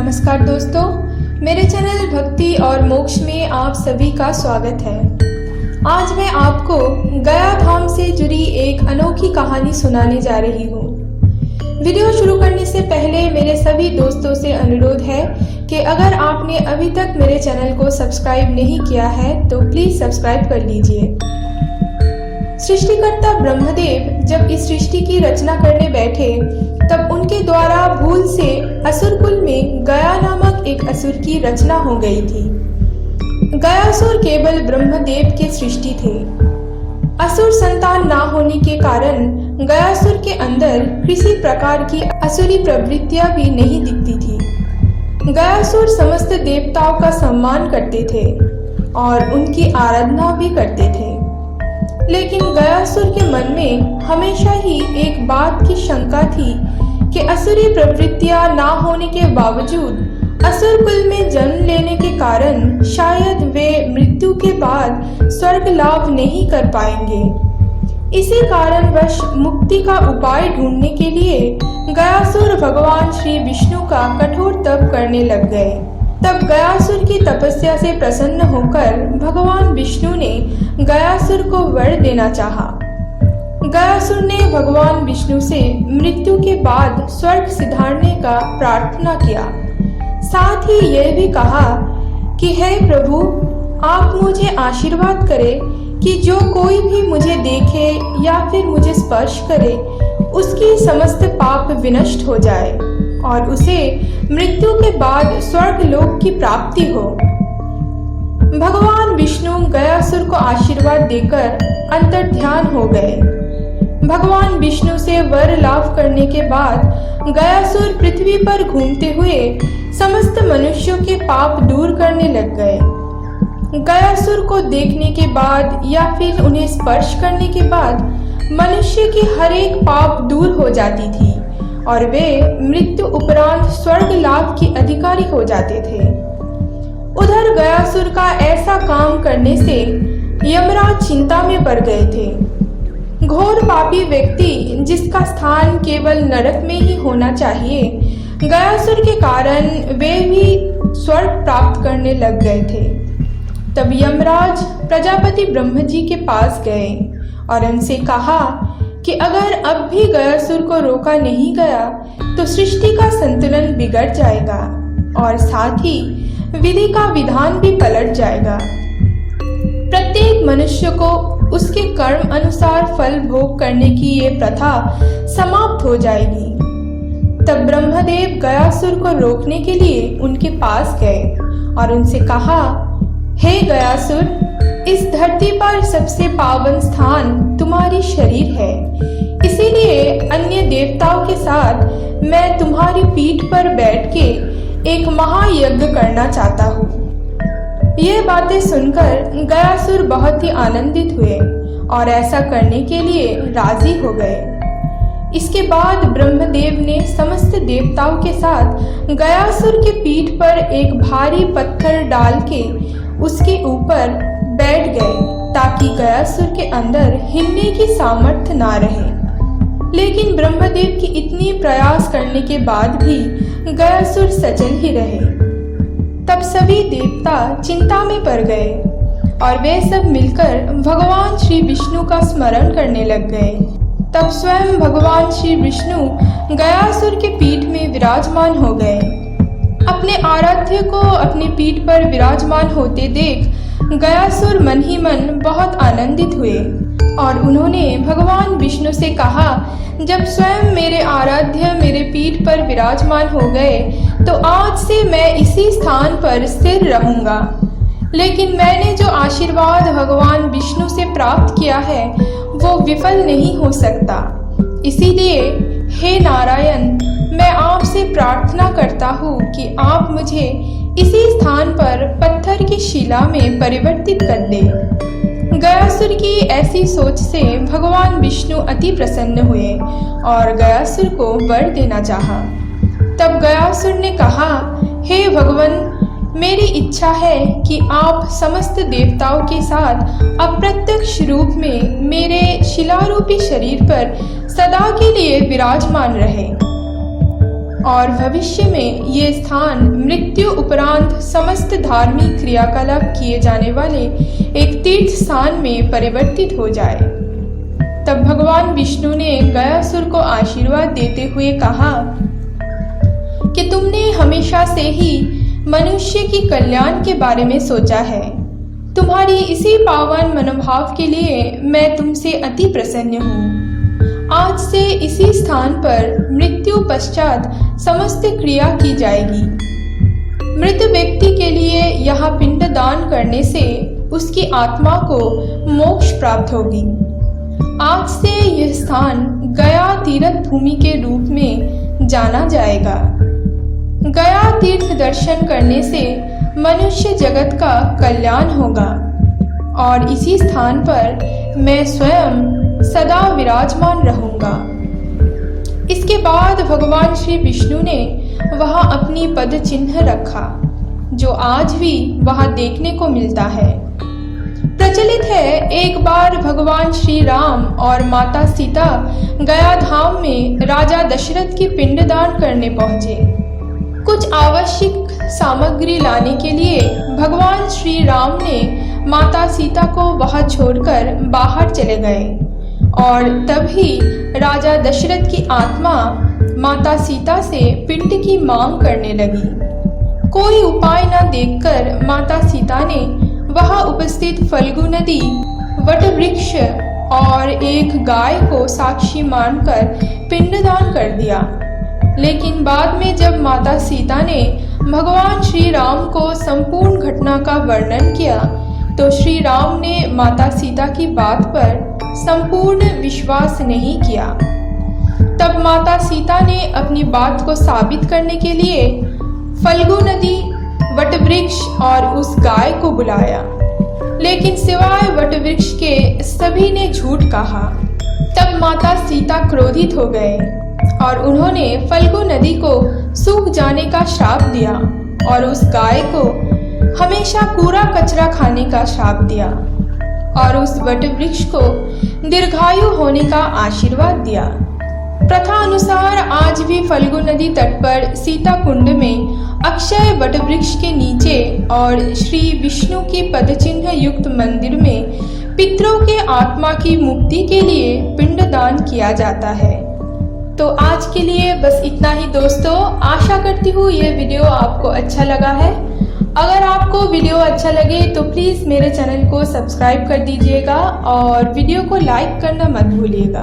नमस्कार दोस्तों, मेरे चैनल भक्ति और मोक्ष में आप सभी का स्वागत है। आज मैं आपको गया धाम से जुड़ी एक अनोखी कहानी सुनाने जा रही हूँ। वीडियो शुरू करने से पहले मेरे सभी दोस्तों से अनुरोध है कि अगर आपने अभी तक मेरे चैनल को सब्सक्राइब नहीं किया है तो प्लीज़ सब्सक्राइब कर लीजिए। सृष्टिकर्ता ब्रह्मदेव जब इस सृष्टि की रचना करने बैठे तब उनके द्वारा भूल से असुर कुल में गया नामक एक असुर की रचना हो गई थी। गयासुर केवल ब्रह्मदेव के सृष्टि थे। असुर संतान ना होने के कारण गयासुर के अंदर किसी प्रकार की असुरी प्रवृत्तियां भी नहीं दिखती थी। गयासुर समस्त देवताओं का सम्मान करते थे और उनकी आराधना भी करते थे, लेकिन गयासुर के मन में हमेशा ही एक बात की शंका थी कि असुरी प्रवृत्तियां ना होने के बावजूद असुर कुल में जन्म लेने के कारण शायद वे मृत्यु के बाद स्वर्ग लाभ नहीं कर पाएंगे। इसी कारणवश मुक्ति का उपाय ढूंढने के लिए गयासुर भगवान श्री विष्णु का कठोर तप करने लग गए। तब गयासुर की तपस्या से प्रसन्न होकर भगवान विष्णु ने गयासुर को वर देना चाहा। गयासुर ने भगवान विष्णु से मृत्यु के बाद स्वर्ग सिधारने का प्रार्थना किया। साथ ही यह भी कहा कि हे प्रभु, आप मुझे आशीर्वाद करें कि जो कोई भी मुझे देखे या फिर मुझे स्पर्श करे उसकी समस्त पाप विनष्ट हो जाए और उसे मृत्यु के बाद स्वर्ग लोक की प्राप्ति हो। भगवान विष्णु गयासुर को आशीर्वाद देकर अंतर्ध्यान हो गए। भगवान विष्णु से वर लाभ करने के बाद गयासुर पृथ्वी पर घूमते हुए समस्त मनुष्यों के पाप दूर करने लग गए। गयासुर को देखने के बाद या फिर उन्हें स्पर्श करने के बाद मनुष्य की हर एक पाप दूर हो जाती थी और वे मृत्यु उपरांत स्वर्ग लाभ की अधिकारी हो जाते थे। उधर गयासुर का ऐसा काम करने से यमराज चिंता में पड़ गए थे। घोर पापी व्यक्ति जिसका स्थान केवल नरक में ही होना चाहिए, गयासुर के कारण वे भी स्वर्ग प्राप्त करने लग गए थे। तब यमराज प्रजापति ब्रह्म जी के पास गए और उनसे कहा कि अगर अब भी गयासुर को रोका नहीं गया तो सृष्टि का संतुलन बिगड़ जाएगा और साथ ही विधि का विधान भी पलट जाएगा। प्रत्येक मनुष्य को उसके कर्म अनुसार फल भोग करने की ये प्रथा समाप्त हो जाएगी। तब ब्रह्मदेव गयासुर को रोकने के लिए उनके पास गए और उनसे कहा, हे गयासुर, इस धरती पर सबसे पावन स्थान तुम्हारी शरीर है, इसीलिए अन्य देवताओं के साथ मैं तुम्हारी पीठ पर बैठ के एक महायज्ञ करना चाहता हूँ। ये बातें सुनकर गयासुर बहुत ही आनंदित हुए और ऐसा करने के लिए राजी हो गए। इसके बाद ब्रह्मदेव ने समस्त देवताओं के साथ गयासुर के पीठ पर एक भारी पत्थर डाल के उसके ऊपर बैठ गए ताकि गयासुर के अंदर हिलने की सामर्थ्य ना रहे। लेकिन ब्रह्मदेव की इतनी प्रयास करने के बाद भी गयासुर सचल ही रहे। तब सभी देवता चिंता में पड़ गए और वे सब मिलकर भगवान श्री विष्णु का स्मरण करने लग गए। तब स्वयं भगवान श्री विष्णु गयासुर के पीठ में विराजमान हो गए। अपने आराध्य को अपनी पीठ पर विराजमान होते देख गयासुर मन ही मन बहुत आनंदित हुए और उन्होंने भगवान विष्णु से कहा, जब स्वयं मेरे आराध्य मेरे पीठ पर विराजमान हो गए तो आज से मैं इसी स्थान पर स्थिर रहूंगा। लेकिन मैंने जो आशीर्वाद भगवान विष्णु से प्राप्त किया है वो विफल नहीं हो सकता। इसीलिए हे नारायण, मैं आपसे प्रार्थना करता हूँ कि आप मुझे इसी स्थान पर पत्थर की शिला में परिवर्तित कर दें। गयासुर की ऐसी सोच से भगवान विष्णु अति प्रसन्न हुए और गयासुर को वर देना चाहा। तब गयासुर ने कहा, हे भगवान, मेरी इच्छा है कि आप समस्त देवताओं के साथ अप्रत्यक्ष रूप में मेरे शिलारूपी शरीर पर सदा के लिए विराजमान रहें। और भविष्य में ये स्थान मृत्यु उपरांत समस्त धार्मिक क्रियाकलाप किए जाने वाले एक तीर्थ स्थान में परिवर्तित हो जाए। तब भगवान विष्णु ने गयासुर को आशीर्वाद देते हुए कहा कि तुमने हमेशा से ही मनुष्य की कल्याण के बारे में सोचा है। तुम्हारी इसी पावन मनोभाव के लिए मैं तुमसे अति प्रसन्न हूँ। आज से इसी स्थान पर मृत्यु पश्चात समस्त क्रिया की जाएगी। मृत व्यक्ति के लिए यहाँ पिंडदान करने से उसकी आत्मा को मोक्ष प्राप्त होगी। आज से यह स्थान गया तीर्थ भूमि के रूप में जाना जाएगा। गया तीर्थ दर्शन करने से मनुष्य जगत का कल्याण होगा और इसी स्थान पर मैं स्वयं सदा विराजमान रहूंगा। इसके बाद भगवान श्री विष्णु ने वहां अपनी पद चिन्ह रखा, जो आज भी वहां देखने को मिलता है। प्रचलित है, एक बार भगवान श्री राम और माता सीता गया धाम में राजा दशरथ की पिंडदान करने पहुंचे। कुछ आवश्यक सामग्री लाने के लिए भगवान श्री राम ने माता सीता को वहां छोड़कर बाहर चले गए और तभी राजा दशरथ की आत्मा माता सीता से पिंड की मांग करने लगी। कोई उपाय न देखकर माता सीता ने वहां उपस्थित फल्गु नदी, वटवृक्ष और एक गाय को साक्षी मानकर पिंडदान कर दिया। लेकिन बाद में जब माता सीता ने भगवान श्री राम को संपूर्ण घटना का वर्णन किया तो श्री राम ने माता सीता की बात पर संपूर्ण विश्वास नहीं किया। तब माता सीता ने अपनी बात को साबित करने के लिए फल्गु नदी, वटवृक्ष और उस गाय को बुलाया, लेकिन सिवाय वटवृक्ष के सभी ने झूठ कहा। तब माता सीता क्रोधित हो गए और उन्होंने फल्गु नदी को सूख जाने का श्राप दिया और उस गाय को हमेशा कूड़ा कचरा खाने का श्राप दिया और उस वटवृक्ष को दीर्घायु होने का आशीर्वाद दिया। प्रथा अनुसार आज भी फल्गु नदी तट पर सीता कुंड में अक्षय वटवृक्ष के नीचे और श्री विष्णु की पदचिन्ह युक्त मंदिर में पितरों के आत्मा की मुक्ति के लिए पिंडदान किया जाता है। तो आज के लिए बस इतना ही दोस्तों। आशा करती हूँ ये वीडियो आपको अच्छा लगा है। अगर आपको वीडियो अच्छा लगे तो प्लीज़ मेरे चैनल को सब्सक्राइब कर दीजिएगा और वीडियो को लाइक करना मत भूलिएगा।